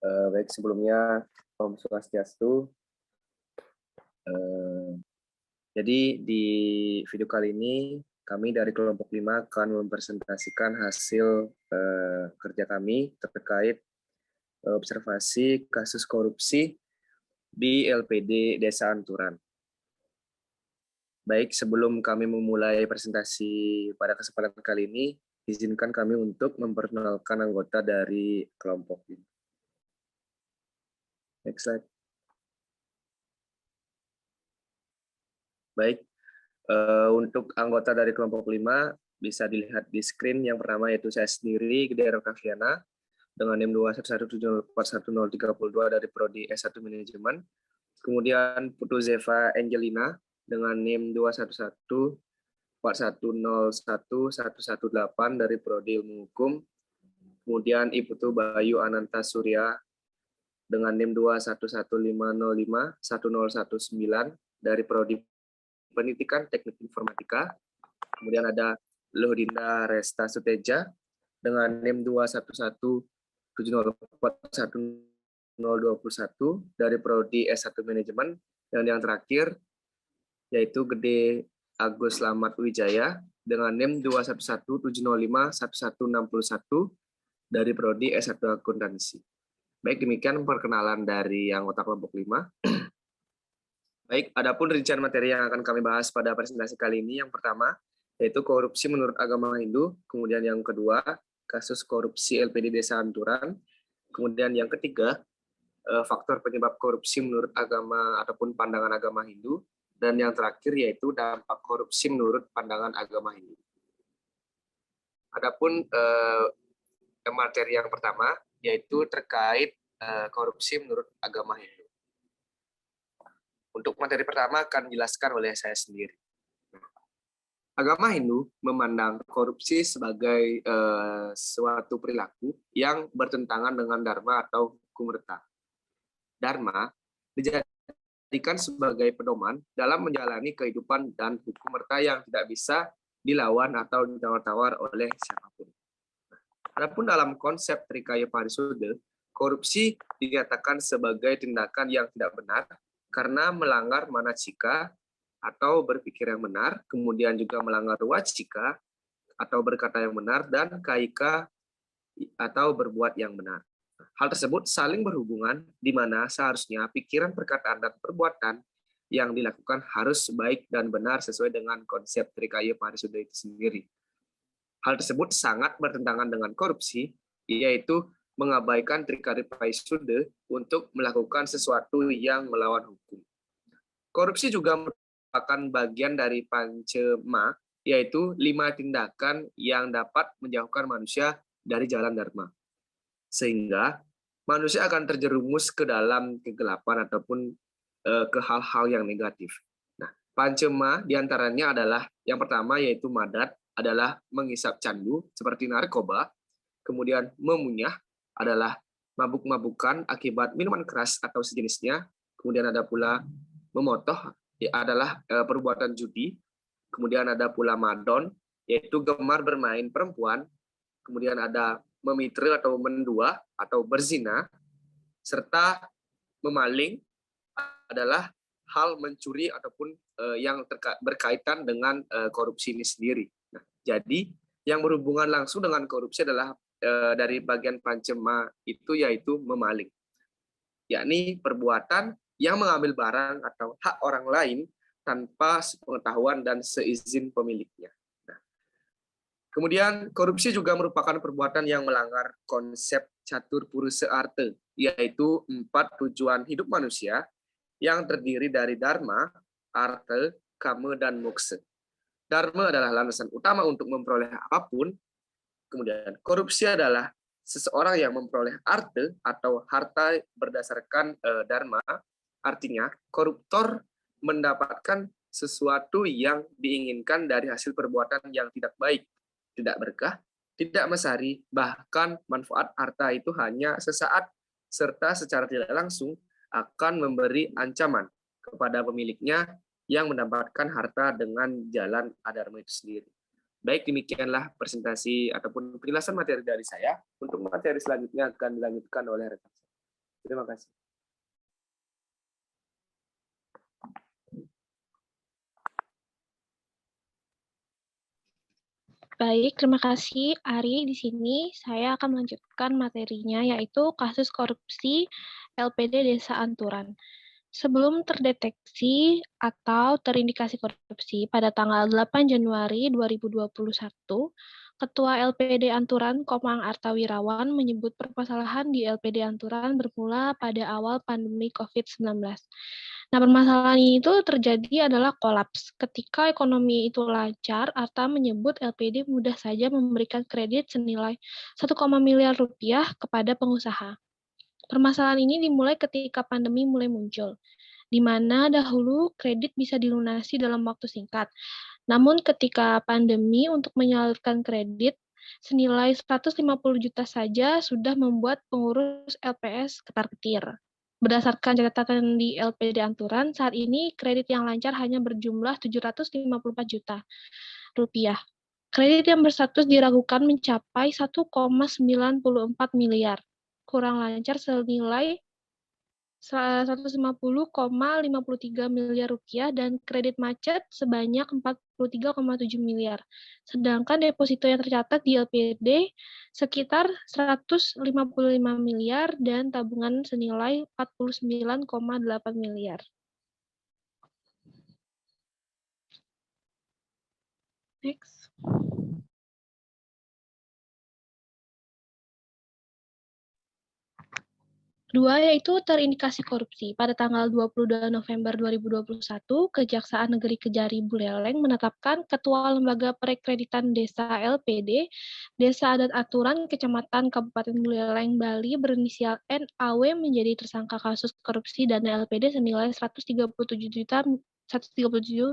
Baik, sebelumnya Om Swastiastu. Jadi di video kali ini kami dari kelompok 5 akan mempresentasikan hasil kerja kami terkait observasi kasus korupsi di LPD Desa Anturan. Baik, sebelum kami memulai presentasi pada kesempatan kali ini, izinkan kami untuk memperkenalkan anggota dari kelompok ini. Next slide. Baik, untuk anggota dari kelompok 5 bisa dilihat di screen. Yang pertama yaitu saya sendiri, Gede Rokaviana, dengan NIM 211741032 dari Prodi S1 Manajemen. Kemudian Putu Zeva Angelina dengan NIM 21141011118 dari Prodi Ilmu Hukum. Kemudian Iputu Bayu Ananta Surya dengan NIM 21150510119 dari Prodi Pendidikan Teknik Informatika. Kemudian ada Lohdinda Resta Suteja dengan NIM 21170411021 dari Prodi S1 Manajemen. Dan yang terakhir yaitu Gede Agus Slamet Wijaya dengan NIM 21170511161 dari Prodi S1 Akuntansi. Baik, demikian perkenalan dari anggota kelompok 5. Baik, adapun rincian materi yang akan kami bahas pada presentasi kali ini, yang pertama yaitu korupsi menurut agama Hindu, kemudian yang kedua kasus korupsi LPD Desa Anturan, kemudian yang ketiga faktor penyebab korupsi menurut agama ataupun pandangan agama Hindu, dan yang terakhir yaitu dampak korupsi menurut pandangan agama Hindu. Adapun materi yang pertama yaitu terkait korupsi menurut agama Hindu. Untuk materi pertama akan dijelaskan oleh saya sendiri. Agama Hindu memandang korupsi sebagai suatu perilaku yang bertentangan dengan dharma atau hukum reta. Dharma dijadikan sebagai pedoman dalam menjalani kehidupan dan hukum reta yang tidak bisa dilawan atau ditawar-tawar oleh siapapun. Adapun dalam konsep Trikaya Parisuddha, korupsi dinyatakan sebagai tindakan yang tidak benar karena melanggar manacika atau berpikir yang benar, kemudian juga melanggar wacika atau berkata yang benar, dan kaika atau berbuat yang benar. Hal tersebut saling berhubungan di mana seharusnya pikiran, perkataan, dan perbuatan yang dilakukan harus baik dan benar sesuai dengan konsep Trikaya Parisuddha itu sendiri. Hal tersebut sangat bertentangan dengan korupsi, yaitu mengabaikan Trikaya Parisuddha untuk melakukan sesuatu yang melawan hukum. Korupsi juga merupakan bagian dari pancema, yaitu 5 tindakan yang dapat menjauhkan manusia dari jalan dharma. Sehingga manusia akan terjerumus ke dalam kegelapan ataupun ke hal-hal yang negatif. Nah, pancema diantaranya adalah yang pertama yaitu madat, adalah menghisap candu seperti narkoba, kemudian memunyah adalah mabuk-mabukan akibat minuman keras atau sejenisnya, kemudian ada pula memotoh adalah perbuatan judi, kemudian ada pula madon yaitu gemar bermain perempuan, kemudian ada memitre atau mendua atau berzina, serta memaling adalah hal mencuri ataupun yang berkaitan dengan korupsi ini sendiri. Nah, jadi yang berhubungan langsung dengan korupsi adalah dari bagian pancema itu yaitu memaling, yakni perbuatan yang mengambil barang atau hak orang lain tanpa sepengetahuan dan seizin pemiliknya. Nah, kemudian korupsi juga merupakan perbuatan yang melanggar konsep catur purusa arta, yaitu 4 tujuan hidup manusia yang terdiri dari dharma, arta, kama, dan moksa. Dharma adalah landasan utama untuk memperoleh apapun. Kemudian korupsi adalah seseorang yang memperoleh arta atau harta berdasarkan dharma, artinya koruptor mendapatkan sesuatu yang diinginkan dari hasil perbuatan yang tidak baik, tidak berkah, tidak mesari, bahkan manfaat harta itu hanya sesaat, serta secara tidak langsung akan memberi ancaman kepada pemiliknya yang mendapatkan harta dengan jalan adharma itu sendiri. Baik, demikianlah presentasi ataupun penjelasan materi dari saya. Untuk materi selanjutnya akan dilanjutkan oleh rekan saya. Terima kasih. Baik, terima kasih Ari. Di sini saya akan melanjutkan materinya, yaitu kasus korupsi LPD Desa Anturan. Sebelum terdeteksi atau terindikasi korupsi pada tanggal 8 Januari 2021, Ketua LPD Anturan Komang Artawirawan menyebut permasalahan di LPD Anturan bermula pada awal pandemi COVID-19. Nah, permasalahan ini itu terjadi adalah kolaps. Ketika ekonomi itu lancar, Arta menyebut LPD mudah saja memberikan kredit senilai 1, miliar rupiah kepada pengusaha. Permasalahan ini dimulai ketika pandemi mulai muncul, di mana dahulu kredit bisa dilunasi dalam waktu singkat. Namun ketika pandemi untuk menyalurkan kredit senilai 150 juta saja sudah membuat pengurus LPS ketar-ketir. Berdasarkan catatan di LPD Anturan, saat ini kredit yang lancar hanya berjumlah 754 juta rupiah. Kredit yang berstatus diragukan mencapai 1,94 miliar. Kurang lancar senilai 150,53 miliar rupiah dan kredit macet sebanyak 43,7 miliar. Sedangkan deposito yang tercatat di LPD sekitar 155 miliar dan tabungan senilai 49,8 miliar. Next. Kedua, yaitu terindikasi korupsi. Pada tanggal 22 November 2021, Kejaksaan Negeri Kejari Buleleng menetapkan Ketua Lembaga Perkreditan Desa LPD, Desa Adat Aturan, Kecamatan Kabupaten Buleleng, Bali, berinisial NAW menjadi tersangka kasus korupsi dana LPD senilai 137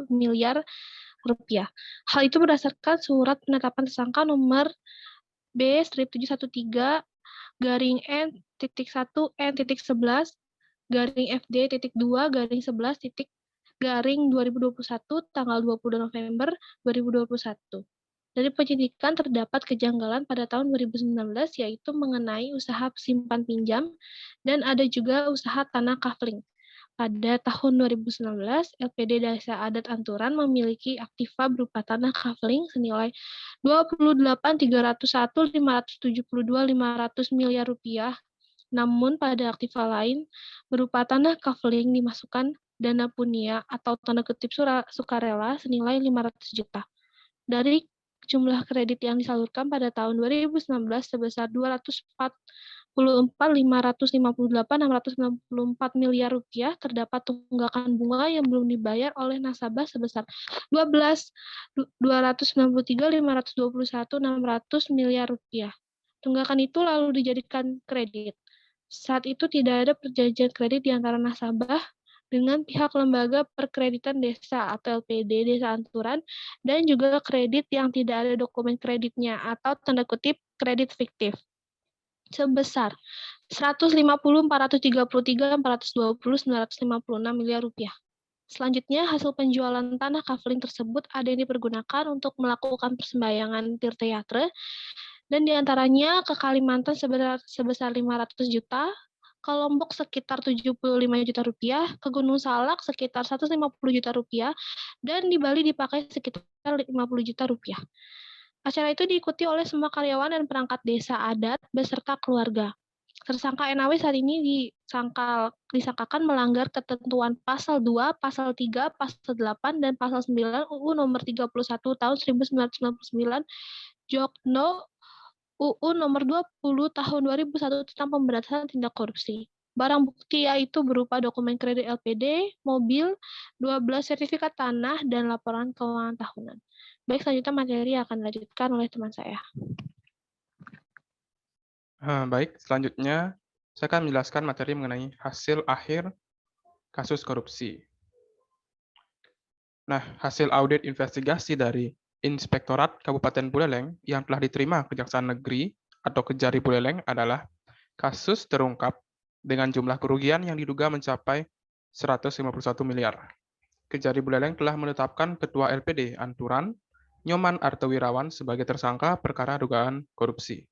miliar rupiah. Hal itu berdasarkan surat penetapan tersangka nomor B-713 garing N.1 N.11 garing FD.2 garing 11 garing 2021 tanggal 22 November 2021. Dari penyidikan terdapat kejanggalan pada tahun 2019 yaitu mengenai usaha simpan pinjam dan ada juga usaha tanah kafling. Pada tahun 2019, LPD Desa Adat Anturan memiliki aktiva berupa tanah kafling senilai 28.301.572.500 miliar rupiah. Namun pada aktiva lain berupa tanah kafling dimasukkan dana punia atau tanda kutip sukarela senilai 500 juta. Dari jumlah kredit yang disalurkan pada tahun 2019 sebesar 244.558.694 miliar rupiah, terdapat tunggakan bunga yang belum dibayar oleh nasabah sebesar 293.521.600 miliar rupiah. Tunggakan itu lalu dijadikan kredit. Saat itu tidak ada perjanjian kredit di antara nasabah dengan pihak lembaga perkreditan desa atau LPD Desa Anturan dan juga kredit yang tidak ada dokumen kreditnya atau tanda kutip kredit fiktif sebesar 150.433.420.956 miliar rupiah. Selanjutnya, hasil penjualan tanah kafling tersebut ada yang dipergunakan untuk melakukan persembayangan tirta-yatra dan diantaranya ke Kalimantan sebesar 500 juta, ke Lombok sekitar 75 juta rupiah, ke Gunung Salak sekitar 150 juta rupiah, dan di Bali dipakai sekitar 50 juta rupiah. Acara itu diikuti oleh semua karyawan dan perangkat desa adat beserta keluarga. Tersangka NAW saat ini disangkakan melanggar ketentuan pasal 2, pasal 3, pasal 8, dan pasal 9 UU nomor 31 tahun 1999 Jokno UU nomor 20 tahun 2001 tentang pemberantasan tindak korupsi. Barang bukti yaitu berupa dokumen kredit LPD, mobil, 12 sertifikat tanah, dan laporan keuangan tahunan. Baik, selanjutnya materi akan dilanjutkan oleh teman saya. Baik, selanjutnya saya akan menjelaskan materi mengenai hasil akhir kasus korupsi. Nah, hasil audit investigasi dari Inspektorat Kabupaten Buleleng yang telah diterima Kejaksaan Negeri atau Kejari Buleleng adalah kasus terungkap dengan jumlah kerugian yang diduga mencapai 151 miliar. Kejari Buleleng telah menetapkan Ketua LPD Anturan, Nyoman Artawirawan sebagai tersangka perkara dugaan korupsi.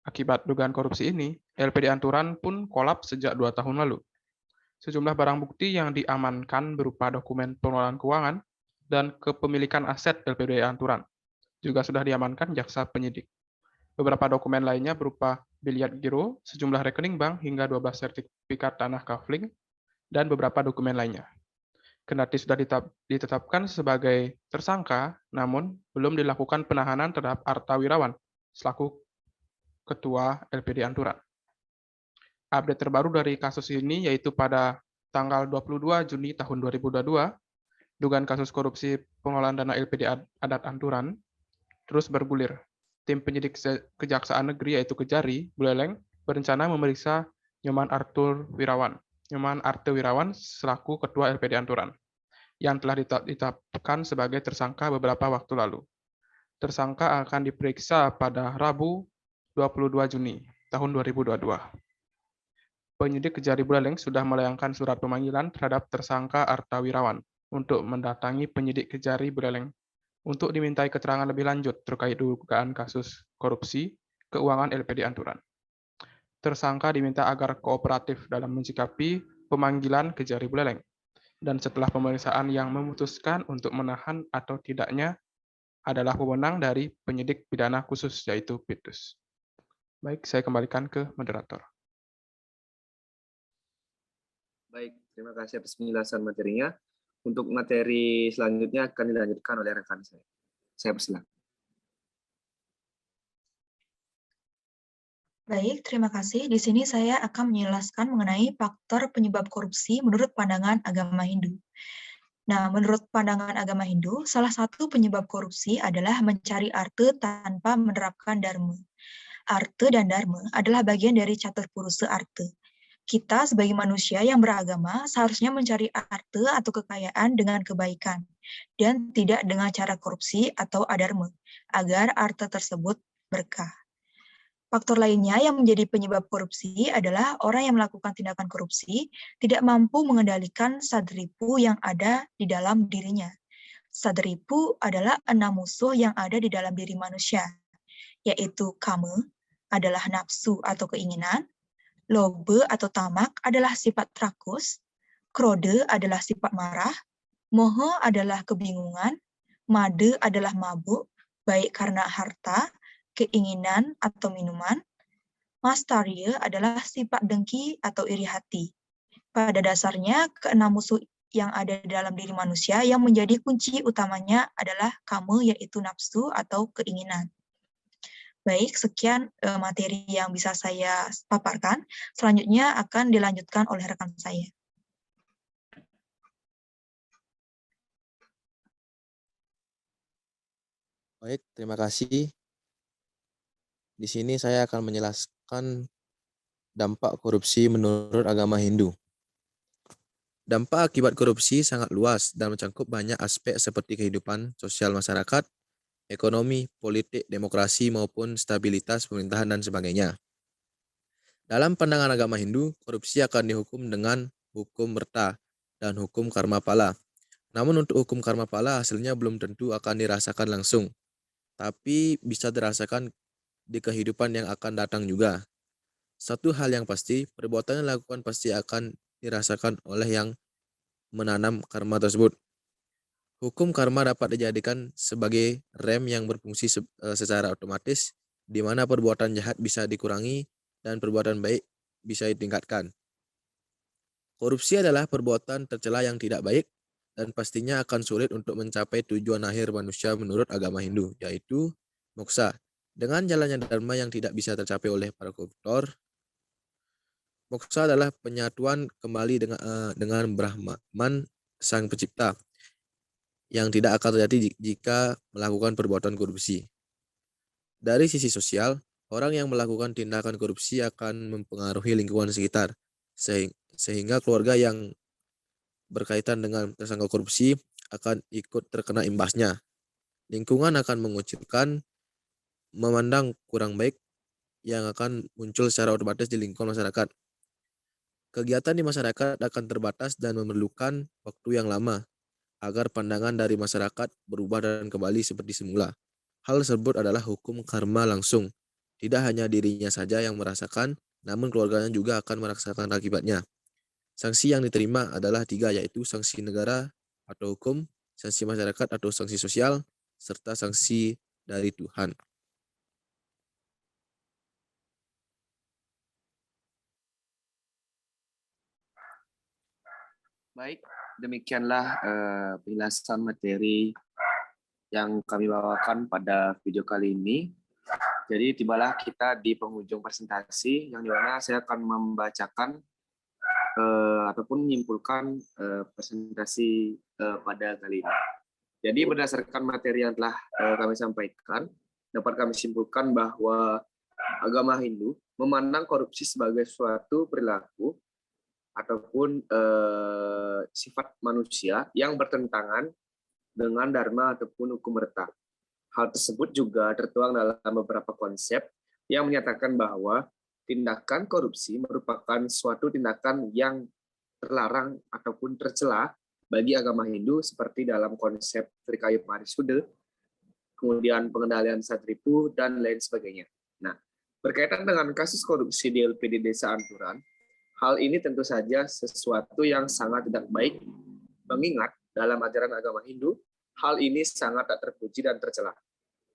Akibat dugaan korupsi ini, LPD Anturan pun kolaps sejak 2 tahun lalu. Sejumlah barang bukti yang diamankan berupa dokumen pengelolaan keuangan dan kepemilikan aset LPD Anturan juga sudah diamankan jaksa penyidik. Beberapa dokumen lainnya berupa biliar giro, sejumlah rekening bank hingga 12 sertifikat tanah kafling, dan beberapa dokumen lainnya. Kendati sudah ditetapkan sebagai tersangka, namun belum dilakukan penahanan terhadap Arta Wirawan selaku Ketua LPD Anturan. Update terbaru dari kasus ini yaitu pada tanggal 22 Juni tahun 2022, dugaan kasus korupsi pengelolaan dana LPD Adat Anturan terus bergulir. Tim penyidik Kejaksaan Negeri yaitu Kejari, Buleleng, berencana memeriksa Nyoman Arte Wirawan selaku Ketua LPD Anturan, yang telah ditetapkan sebagai tersangka beberapa waktu lalu. Tersangka akan diperiksa pada Rabu 22 Juni tahun 2022. Penyidik Kejari Buleleng sudah melayangkan surat pemanggilan terhadap tersangka Arta Wirawan untuk mendatangi penyidik Kejari Buleleng untuk dimintai keterangan lebih lanjut terkait dugaan kasus korupsi keuangan LPD Anturan. Tersangka diminta agar kooperatif dalam menyikapi pemanggilan Kejari Buleleng, dan setelah pemeriksaan yang memutuskan untuk menahan atau tidaknya adalah wewenang dari penyidik pidana khusus yaitu PIDDUS. Baik, saya kembalikan ke moderator. Baik, terima kasih atas penjelasan materinya. Untuk materi selanjutnya akan dilanjutkan oleh rekan saya. Saya persilakan. Baik, terima kasih. Di sini saya akan menjelaskan mengenai faktor penyebab korupsi menurut pandangan agama Hindu. Nah, menurut pandangan agama Hindu, salah satu penyebab korupsi adalah mencari arti tanpa menerapkan dharma. Arti dan dharma adalah bagian dari catur purusa arti. Kita sebagai manusia yang beragama seharusnya mencari arti atau kekayaan dengan kebaikan dan tidak dengan cara korupsi atau adharma agar arti tersebut berkah. Faktor lainnya yang menjadi penyebab korupsi adalah orang yang melakukan tindakan korupsi tidak mampu mengendalikan sadripu yang ada di dalam dirinya. Sadripu adalah 6 musuh yang ada di dalam diri manusia, yaitu kama adalah nafsu atau keinginan, lobe atau tamak adalah sifat rakus, krode adalah sifat marah, moho adalah kebingungan, made adalah mabuk, baik karena harta, keinginan atau minuman, mastarya adalah sifat dengki atau iri hati. Pada dasarnya, keenam musuh yang ada di dalam diri manusia yang menjadi kunci utamanya adalah kama, yaitu nafsu atau keinginan. Baik, sekian materi yang bisa saya paparkan. Selanjutnya akan dilanjutkan oleh rekan saya. Baik, terima kasih. Di sini saya akan menjelaskan dampak korupsi menurut agama Hindu. Dampak akibat korupsi sangat luas dan mencakup banyak aspek seperti kehidupan sosial masyarakat, ekonomi, politik, demokrasi, maupun stabilitas pemerintahan dan sebagainya. Dalam pandangan agama Hindu, korupsi akan dihukum dengan hukum merta dan hukum karma pala. Namun untuk hukum karma pala hasilnya belum tentu akan dirasakan langsung, tapi bisa dirasakan di kehidupan yang akan datang juga. Satu hal yang pasti, perbuatan yang dilakukan pasti akan dirasakan oleh yang menanam karma tersebut. Hukum karma dapat dijadikan sebagai rem yang berfungsi secara otomatis, di mana perbuatan jahat bisa dikurangi dan perbuatan baik bisa ditingkatkan. Korupsi adalah perbuatan tercela yang tidak baik dan pastinya akan sulit untuk mencapai tujuan akhir manusia menurut agama Hindu, yaitu moksa. Dengan jalannya dharma yang tidak bisa tercapai oleh para koruptor, moksa adalah penyatuan kembali dengan Brahman, Sang Pencipta, yang tidak akan terjadi jika melakukan perbuatan korupsi. Dari sisi sosial, orang yang melakukan tindakan korupsi akan mempengaruhi lingkungan sekitar, sehingga keluarga yang berkaitan dengan tersangka korupsi akan ikut terkena imbasnya. Lingkungan akan mengucilkan, memandang kurang baik yang akan muncul secara otomatis di lingkungan masyarakat. Kegiatan di masyarakat akan terbatas dan memerlukan waktu yang lama agar pandangan dari masyarakat berubah dan kembali seperti semula. Hal tersebut adalah hukum karma langsung Tidak hanya dirinya saja yang merasakan, namun keluarganya juga akan merasakan akibatnya. Sanksi yang diterima adalah 3, yaitu sanksi negara atau hukum, sanksi masyarakat atau sanksi sosial, serta sanksi dari Tuhan. Baik, demikianlah penjelasan materi yang kami bawakan pada video kali ini. Jadi tibalah kita di penghujung presentasi yang dimana saya akan membacakan ataupun menyimpulkan presentasi pada kali ini. Jadi berdasarkan materi yang telah kami sampaikan, dapat kami simpulkan bahwa agama Hindu memandang korupsi sebagai suatu perilaku ataupun sifat manusia yang bertentangan dengan dharma ataupun hukum berta. Hal tersebut juga tertuang dalam beberapa konsep yang menyatakan bahwa tindakan korupsi merupakan suatu tindakan yang terlarang ataupun tercela bagi agama Hindu seperti dalam konsep Trikaya Parisuddha, kemudian pengendalian satripu, dan lain sebagainya. Nah, berkaitan dengan kasus korupsi di LPD Desa Anturan, hal ini tentu saja sesuatu yang sangat tidak baik, mengingat dalam ajaran agama Hindu, hal ini sangat tak terpuji dan tercela.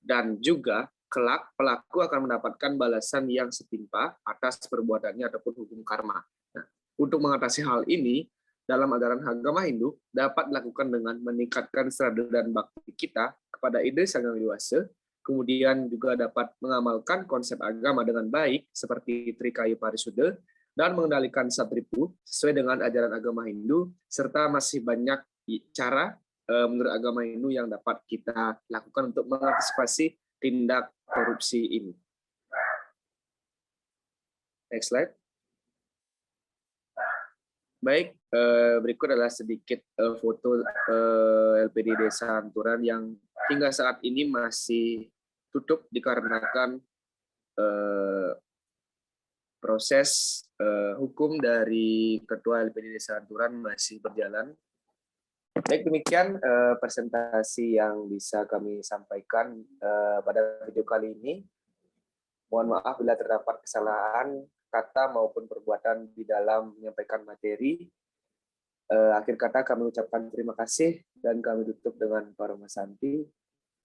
Dan juga, kelak pelaku akan mendapatkan balasan yang setimpal atas perbuatannya ataupun hukum karma. Nah, untuk mengatasi hal ini, dalam ajaran agama Hindu dapat dilakukan dengan meningkatkan serada dan bakti kita kepada ide Sang Hyang Widi Wasa, kemudian juga dapat mengamalkan konsep agama dengan baik seperti Trikaya Parisuddha, dan mengendalikan satripu sesuai dengan ajaran agama Hindu, serta masih banyak cara menurut agama Hindu yang dapat kita lakukan untuk mengantisipasi tindak korupsi ini. Next slide. Baik, berikut adalah sedikit foto LPD Desa Anturan yang hingga saat ini masih tutup dikarenakan proses hukum dari Ketua LPD Desa Anturan masih berjalan. Baik, demikian presentasi yang bisa kami sampaikan pada video kali ini. Mohon maaf bila terdapat kesalahan kata maupun perbuatan di dalam menyampaikan materi. Akhir kata kami ucapkan terima kasih dan kami tutup dengan Parama Santi.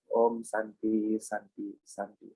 Om Santi Santi Santi.